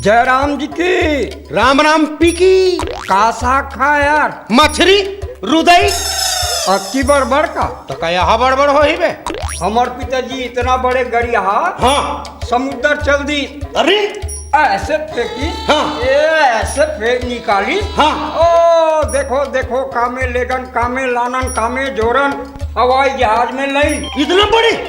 जयराम जी की। राम राम पीकी। कासा खा यार। मछली रुदई अक्की बड़बड़ का तो का यहाँ बड़बड़ हो ही बे। हमार पिताजी इतना बड़े गरिया हाँ समुद्र चल दी। अरे ऐसे फेंकी। हाँ। ये ऐसे फेंक निकाली। हाँ। ओ देखो देखो कामे लेगन कामे लानन कामे जोरन हवाई जहाज में लई।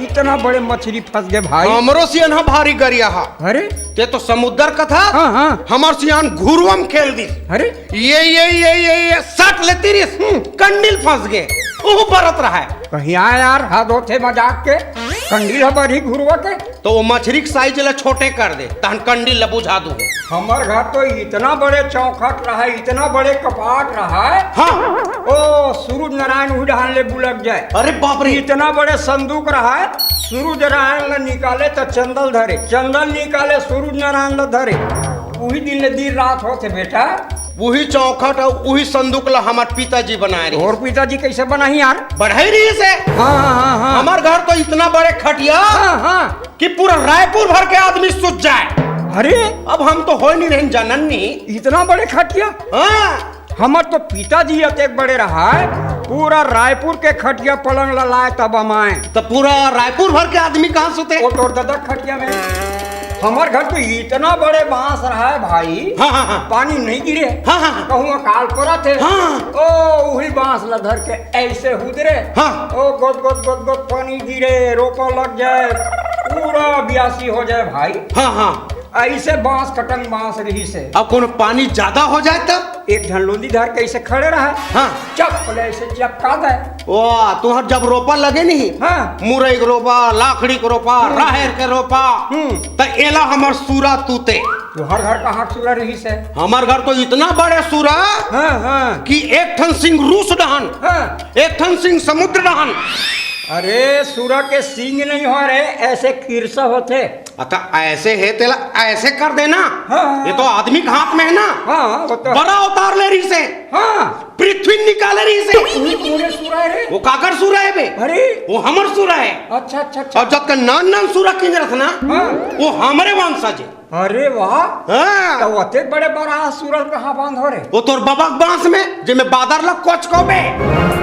इतना बड़े मछली फंस गए भाई। हमरो सियान हा भारी गरिया हा। अरे ते तो समुद्र का था। हाँ हाँ। हमार सियान घुरवम खेल दी। अरे ये सट लेती रही कंडील फंस गए। वो बरत रहा है कहीं आए यार हद होते मजाक के। कंडील बड़ी घुरवा के तो वो मछली के साइज ला छोटे कर दे तहन कंडील ला बुझा दू। हमार घर तो इतना बड़े चौखट रहा है इतना बड़े कपाट रहा है। हाँ। ओ सूरज नारायण उड़ान ले बुलक जाए। अरे बाप रे इतना बड़े संदूक रहा है। सूरज नारायण ला निकाले तो चंदल धरे चंदल निकाले सूरज नारायण ला धरे। वही दिन ले दिन रात होते बेटा। वही चौखट और वही संदूक ला हमार पिताजी बनाए रहे। और पिताजी कैसे बनाई यार। बढ़ाई रही से। हाँ हाँ हाँ। हमार घर तो इतना बड़े खटिया हाँ हाँ। कि पूरा रायपुर भर के आदमी सूझ जाए। अरे अब हम तो हो नहीं रहे जननी। इतना बड़े खटिया। हाँ। हमार तो पिताजी अते बड़े रहा है पूरा रायपुर के खटिया पलंग लाए तब हम आए। तो पूरा रायपुर भर के आदमी कहाँ सोते। वो तोड़ दादा खटिया में। हमार घर तो इतना बड़े बांस रहा है भाई। हाँ हाँ हाँ। पानी नहीं गिरे। हाँ हाँ। कहूँ अकाल पड़ा थे। हाँ। ओ वही बांस ला धर के ऐसे हुदरे। हाँ। ओ गोद गोद गोद गोद पानी गिरे रोपा लग जाए पूरा ब्यासी हो जाए भाई। हाँ हाँ। ऐसे बांस कटंग बांस रही से। अब कोनो पानी ज्यादा हो जाए तब एक झनलोंदी धर के ऐसे खड़े रहा। हाँ। चप्पल ऐसे चपका दे। वाह तुहर जब रोपा लगे नहीं। हाँ। मुरई के रोपा लाखड़ी के रोपा राहेर के रोपा तो एला हमार सूरा तूते। तो हर घर कहाँ सूरा रही से। हमार घर तो इतना बड़े सूरा हाँ हाँ। कि एक ठन सिंह रूस डहन हाँ। एक ठन सिंह समुद्र डहन। अरे सूरा के सींग नहीं हो रहे ऐसे किरसा होते। अतः ऐसे है तेला ऐसे कर देना। हाँ। ये तो आदमी के हाथ में है ना। हाँ वो तो। बड़ा उतार ले रही से। हाँ। पृथ्वी निकाले रही से। पूरे सूरा है रे। वो काकर सूरा है बे। अरे वो हमर सूरा है। अच्छा अच्छा अच्छा। और जब तक नान नान सूरा किन रख ना हाँ। वो हमारे वंशज है। अरे वाह। हाँ। तो अते बड़े बड़ा सूरज कहाँ बांध हो रे। वो तोर बाबा के बांस में जे में बादर लग कोच को बे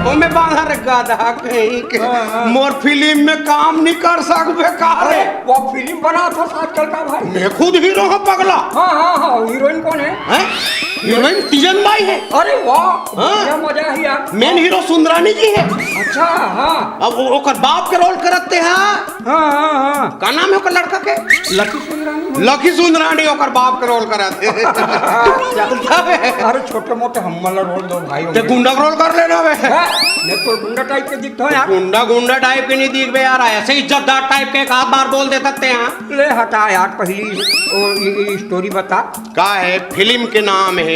वो में बांधा रे गाधा कहीं के। हाँ। मोर फिल्म में काम नहीं कर सकबे का अरे रे। वो फिल्म बना था आजकल का भाई। मैं खुद हीरो हूँ पगला। हाँ हाँ हाँ हीरोइन कौन है। हैं? हीरोइन तीजन बाई है। अरे वाह। हाँ। क्या मजा है यार। मेन हीरो सुंदरानी जी है। अच्छा हाँ। अब वो ओकर बाप के रोल करते हैं। हाँ हाँ हाँ। का नाम है ओकर लड़का के। लकी सुंदरानी। लकी सुंदरानी ओकर बाप के रोल कराते हैं। अरे छोटे मोटे हम वाला रोल दो भाई। ते गुंडा का रोल कर लेना बे। मैं तो गुंडा टाइप के दिखता है यार। गुंडा गुंडा टाइप के नहीं दिख बे यार ऐसे इज्जतदार टाइप के एक आध बार बोल दे सकते हैं। ले हटा यार पहली ये स्टोरी बता। का है फिल्म के नाम है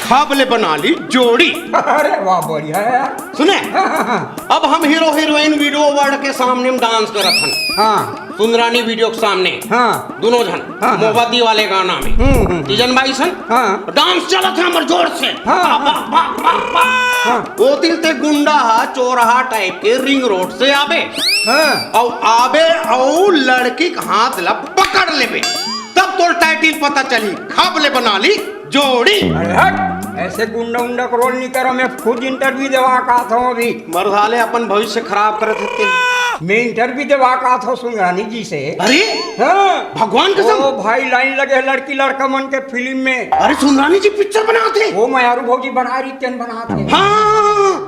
खबले बना ली जोड़ी। अरे वाह बढ़िया है यार। सुने हाँ हाँ हाँ। अब हम हीरो हीरोइन वीडियो वर्ल्ड के सामने में डांस करत हन। हाँ सुंदरानी वीडियो के सामने हाँ। दोनों जन हाँ। मोहब्बती वाले गाना में तीजन बाई सन हाँ। डांस चलत है हमर जोर से। हाँ। हाँ। वो तिल ते गुंडा चोरहा टाइप के रिंग रोड से आबे। हाँ। और आबे और लड़की के हाथ ला पकड़ लेबे तब तो टाइटिल पता चली खबले बना ली जोड़ी। अरे हट ऐसे गुंडा उंडा का रोल नहीं करो। मैं खुद इंटरव्यू देवा का था अभी। मरदाले अपन भविष्य खराब करत हते। मैं इंटरव्यू देवा का था सुंदरानी जी से। अरे हाँ। भगवान कसम। ओ भाई लाइन लगे लड़की लड़का मन के फिल्म में। अरे सुंदरानी जी पिक्चर बनाते। वो मयारू भौजी बना रही तेन बनाते। हाँ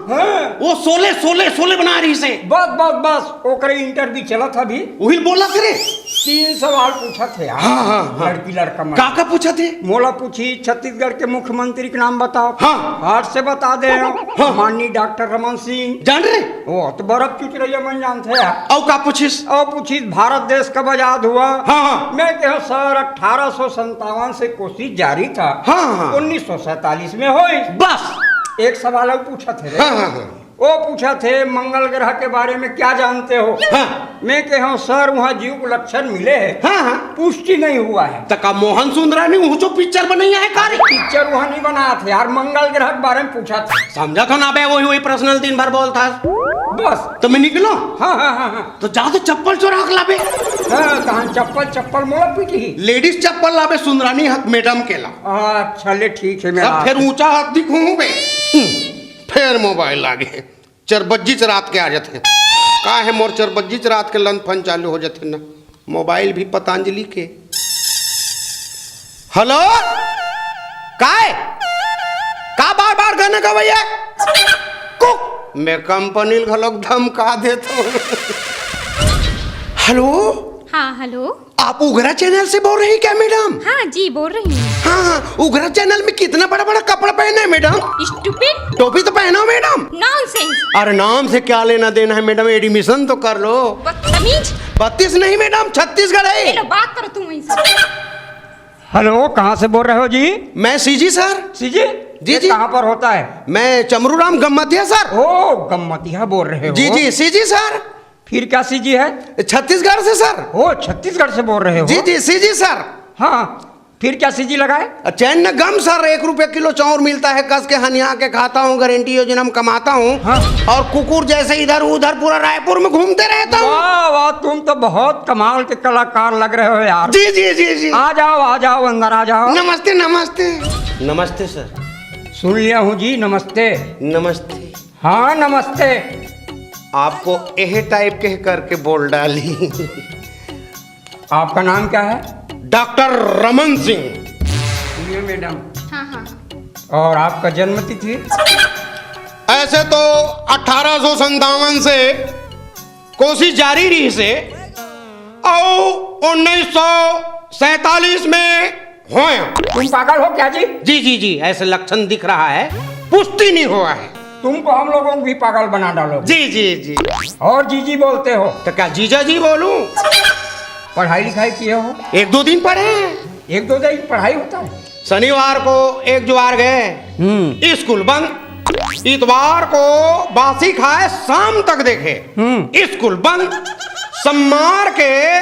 हाँ। वो सोले बना रही से। बस बस बस ओकरे इंटरव्यू चला था अभी। वही बोला करे 3 सवाल पूछा थे यार। हाँ, हाँ, हाँ। लड़की लड़का मन। का पूछा थे। मोला पूछी छत्तीसगढ़ के मुख्यमंत्री का नाम बताओ। हाँ। हाथ से बता दे। हाँ। माननीय डॉक्टर रमन सिंह। जान रहे वो तो बर्फ चुच रही है मन जानते हैं। और का पूछिस। और पूछी भारत देश कब आजाद हुआ। हाँ हाँ। मैं कहा सर 1857 से कोशिश जारी था। हाँ, हाँ। 1947 में हुई। बस एक सवाल और पूछा थे रे। हाँ, हाँ, हाँ। वो पूछा थे मंगल ग्रह के बारे में क्या जानते हो। हाँ। मैं कहा सर वहाँ जीव के लक्षण मिले हैं। हाँ, हाँ। पुष्टि नहीं हुआ है। तका मोहन सुंदरानी वो जो पिक्चर बनाई है कारी पिक्चर वहाँ नहीं बना थे यार। मंगल ग्रह के बारे में पूछा था। समझा था ना बे वही पर्सनल दिन भर बोलता। बस। तो मैं निकलो। हाँ हाँ हाँ हाँ तो जा तो चप्पल चोरा के लाबे। हाँ, कहाँ चप्पल चप्पल मोला पीटी। लेडीज चप्पल लाबे सुंदरानी हक मैडम के ला। चले ठीक है। मैं अब फिर ऊंचा हाथ दिखूं बे। फिर मोबाइल लागे चरबज्जी चरात के आ जाते हैं। का है मोर चरबज्जी चरात के लन फन चालू हो जाते ना। मोबाइल भी पतंजलि के। हेलो काय का बार बार गाना का भैया कुक मैं कंपनी घलोक धमका देता हूँ। हेलो हाँ हेलो। आप उगरा चैनल से बोल रही क्या मैडम? हाँ जी बोल रही हूँ। हाँ उगरा चैनल में कितना बड़ा बड़ा कपड़ा पहने हैं मैडम? स्टूपिड। टोपी तो पहनो मैडम। नॉनसेंस। अरे नाम से क्या लेना देना है मैडम, एडमिशन तो कर लो। बदतमीज। 32 नहीं मैडम, छत्तीसगढ़ है। चलो बात करो तुम वहीं। हेलो कहाँ से बोल रहे हो जी? मैं सीजी सर। सीजी जी जी। कहाँ पर होता है? मैं चमरूराम गम्मतिया सर। ओ गम्मतिया बोल रहे हो? जी जी सीजी सर। फिर क्या सीजी है? छत्तीसगढ़ से सर। ओ छत्तीसगढ़ से बोल रहे हो? जी जी सीजी सर। हाँ फिर क्या सीजी लगाए? चैन न गम सर, 1 रुपए किलो चाउर मिलता है, कस के हनिया के खाता हूँ, गारंटी योजना में कमाता हूँ। हाँ। और कुकुर जैसे इधर उधर पूरा रायपुर में घूमते रहता हूँ। वाह वाह तुम तो बहुत कमाल के कलाकार लग रहे हो यार। जी जी जी जी। आ जाओ अंदर आ जाओ। नमस्ते नमस्ते। नमस्ते सर। सुन लिया हूँ जी, नमस्ते। नमस्ते। हाँ नमस्ते। आपको यह टाइप के करके बोल डाली। आपका नाम क्या है? डॉक्टर रमन सिंह। सुनिए मैडम। हाँ हाँ। और आपका जन्म तिथि? ऐसे तो 1857 से कोशिश जारी रही से और 1947 में हुए। तुम पागल हो क्या जी? जी जी जी ऐसे लक्षण दिख रहा है, पुष्टि नहीं हुआ है। तुमको हम लोगों को भी पागल बना डालो। जी जी जी। और जीजी बोलते हो? तो क्या जीजा जी बोलूं? पढ़ाई लिखाई किए हो? 1-2 दिन पढ़े। 1-2 दिन पढ़ाई होता है? शनिवार को एक जुआर गए, स्कूल बंद। इतवार को बासी खाए शाम तक देखे, स्कूल बंद। सोमवार के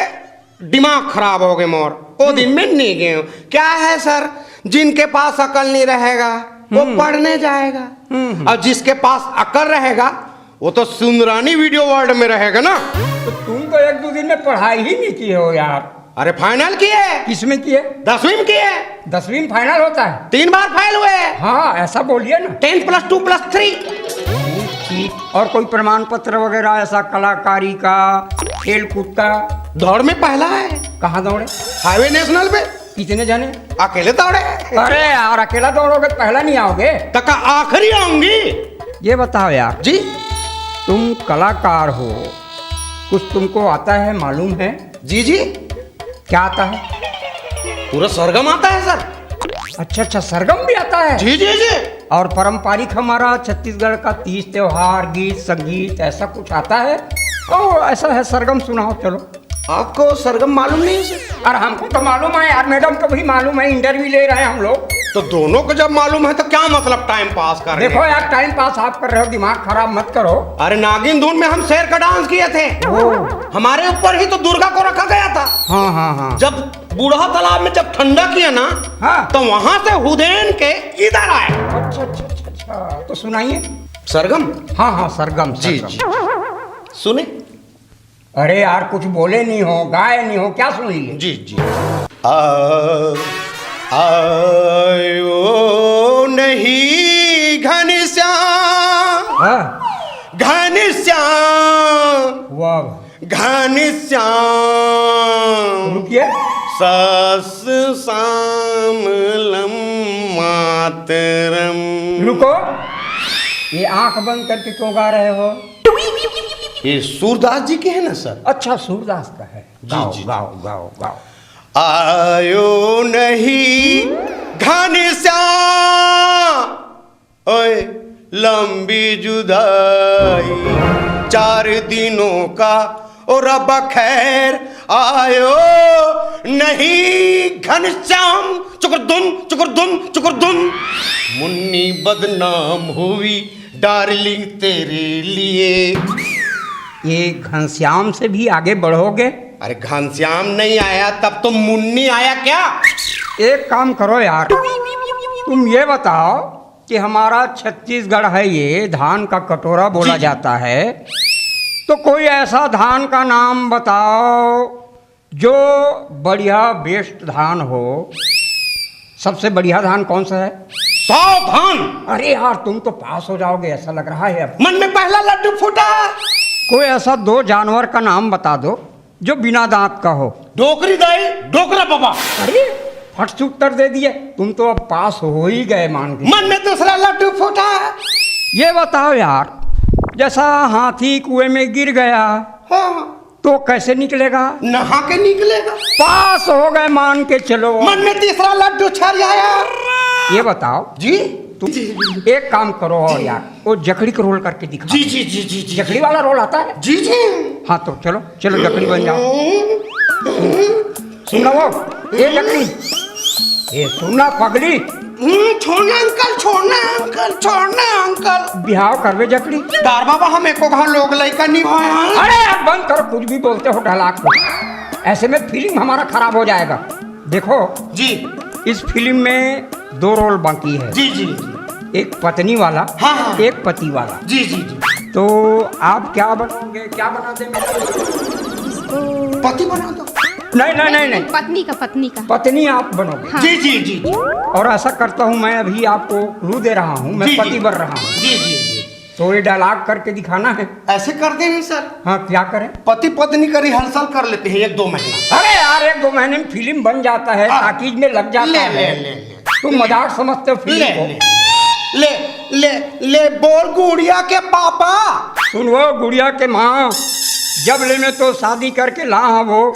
दिमाग खराब हो गए मोर, वो दिन में नहीं गए। क्या है सर, जिनके पास अकल नहीं रहेगा वो पढ़ने जाएगा, और जिसके पास अकल रहेगा वो तो सुंदरानी वीडियो वर्ल्ड में रहेगा ना। तो तुम तो 1-2 दिन में पढ़ाई ही नहीं किए हो यार। अरे फाइनल किए। किसमें किए? 10वीं में किए। 10वीं में फाइनल होता है? 3 बार फेल हुए। हाँ ऐसा बोलिए ना। 10 + 2 + 3। ठीक। और कोई प्रमाण पत्र वगैरह ऐसा कलाकारी का, खेल कूद का? दौड़ में पहला है। कहाँ दौड़े? हाईवे नेशनल पे। कितने जाने? अकेले दौड़े। अरे यार अकेला दौड़ोगे तो पहला नहीं आओगे। तक आखिरी आऊंगी। ये बताओ यार जी तुम कलाकार हो, कुछ तुमको आता है मालूम है? जी जी क्या आता है? पूरा सरगम आता है सर। अच्छा सरगम भी आता है? जी जी जी। और पारंपरिक हमारा छत्तीसगढ़ का तीज त्योहार, गीत संगीत ऐसा कुछ आता है? ओ ऐसा है, सरगम सुनाओ चलो। आपको सरगम मालूम नहीं है सर? और हमको तो मालूम है यार, मैडम को भी मालूम है, इंटरव्यू ले रहे हैं हम लोग। तो दोनों को जब मालूम है तो क्या मतलब टाइम पास कर रहे देखो हैं? यार टाइम पास आप कर रहे हो, दिमाग खराब मत करो। अरे नागिन धुन में हम शेर का डांस किए थे। हमारे ऊपर ही तो दुर्गा को रखा गया था। हाँ जब बूढ़ा तालाब में जब ठंडा किया ना, हाँ। तो वहां से हुदैन के इधर आए। अच्छा तो सुनाइए। सरगम। हाँ सरगम। जी सरगम। जी सुने। अरे यार कुछ बोले नहीं हो, गाए नहीं हो, क्या सुन लिए? जी जी। आयो नहीं घनश्याम, घनश्याम, वाह घनश्याम, रुकिए। सस श्यामलम मातरम। रुको, ये आंख बंद करके क्यों गा रहे हो? ये सूरदास जी के है ना सर? अच्छा सूरदास का है। गाओ जी। गाओ गाओ गाओ। आयो नहीं घनश्याम, ओए लंबी जुदाई 4 दिनों का, और अब खैर आयो नहीं घनश्याम। चुकरदुन चुकरदुन चुकरदुन, मुन्नी बदनाम हुई डार्लिंग तेरे लिए। ये घनश्याम से भी आगे बढ़ोगे? अरे घनश्याम नहीं आया तब तो मुन्नी आया क्या? एक काम करो यार, तुम ये बताओ कि हमारा छत्तीसगढ़ है, ये धान का कटोरा बोला जी। जाता है, तो कोई ऐसा धान का नाम बताओ जो बढ़िया बेस्ट धान हो। सबसे बढ़िया धान कौन सा है? सावधान। अरे यार तुम तो पास हो जाओगे ऐसा लग रहा है अब। मन में पहला लड्डू फूटा। कोई ऐसा 2 जानवर का नाम बता दो जो बिना दांत का हो। डोकरी दाई, डोकरा बाबा। अरे फट से उत्तर दे दिए, तुम तो अब पास हो ही गए मान के। मन में दूसरा लड्डू फूटा। ये बताओ यार, जैसा हाथी कुएं में गिर गया हाँ, तो कैसे निकलेगा? नहा के निकलेगा। पास हो गए मान के चलो। मन में तीसरा लड्डू छर आया। ये बताओ जी तुम एक काम करो और यार, वो जकड़ी को रोल करके दिखा। जी जी जी जी जी जकड़ी वाला रोल आता है? जी जी। हाँ तो चलो चलो जकड़ी बन जाओ। सुन वो ये जकड़ी, ये सुनना पगली। छोड़ना अंकल, छोड़ना अंकल, छोड़ना अंकल। बिहाव करवे जकड़ी। दार बाबा हमें को कहा लोग लड़का नहीं होया। अरे यार बंद करो, कुछ भी बोलते हो ढलाक को। ऐसे में फिल्म हमारा खराब हो जाएगा। देखो जी इस फिल्म में 2 रोल बाकी है। जी जी जी। एक पत्नी वाला, हाँ, हाँ। एक पति वाला। जी जी जी। तो आप क्या बनोगे, क्या बना देंगे? पति बना दो। नहीं नहीं नहीं नहीं, पत्नी का, पत्नी का। पत्नी आप बनोगे। हाँ। जी जी जी जी और ऐसा करता हूँ मैं, अभी आपको क्लू दे रहा हूँ, मैं जी, पति जी। बन रहा हूँ। जी जी जी। तो ये डायलॉग करके दिखाना है। ऐसे कर देंगे सर। हाँ क्या करें? पति पत्नी का रिहर्सल कर लेते हैं 1-2 महीना। अरे यार 1-2 महीने में फिल्म बन जाता है, हाँ। ताकीज में लग जाता ले है। ले ले ले तुम मजाक समझते हो ले फिल्म को। ले ले ले बोल गुड़िया के पापा। सुन वो गुड़िया के माँ, जब ले में तो शादी करके ला हाँ वो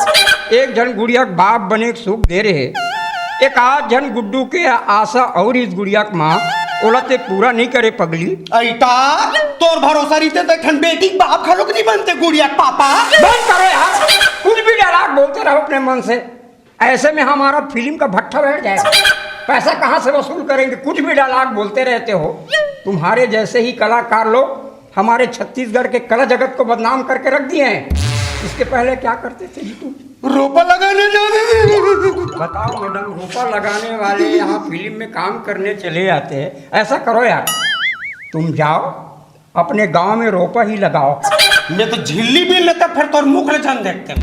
एक जन गुड़िया के बाप बने के सुख दे रहे, एक आध जन गुड्डू के आशा और इस गुड़िया के माँ ओलते पूरा नहीं करे पगली। ऐटा तोर भरोसा रहते तो ठन बेटी के बाप खलोक नहीं बनते गुड़िया के पापा। बंद करो यार, कुछ भी डायलॉग बोलते रहो अपने मन से। ऐसे में हमारा फिल्म का भट्ठा बैठ जाएगा, पैसा कहाँ से वसूल करेंगे? कुछ भी डायलॉग बोलते रहते हो। तुम्हारे जैसे ही कलाकार लोग हमारे छत्तीसगढ़ के कला जगत को बदनाम करके रख दिए हैं। इसके पहले क्या करते थे जी तुम? रोपा लगाने जाते थे। बताओ मैडम, रोपा लगाने वाले यहाँ फिल्म में काम करने चले जाते हैं। ऐसा करो यार, तुम जाओ अपने गांव में रोपा ही लगाओ। मैं तो झिल्ली भी लेता फिर तो मुख ले जान देखते।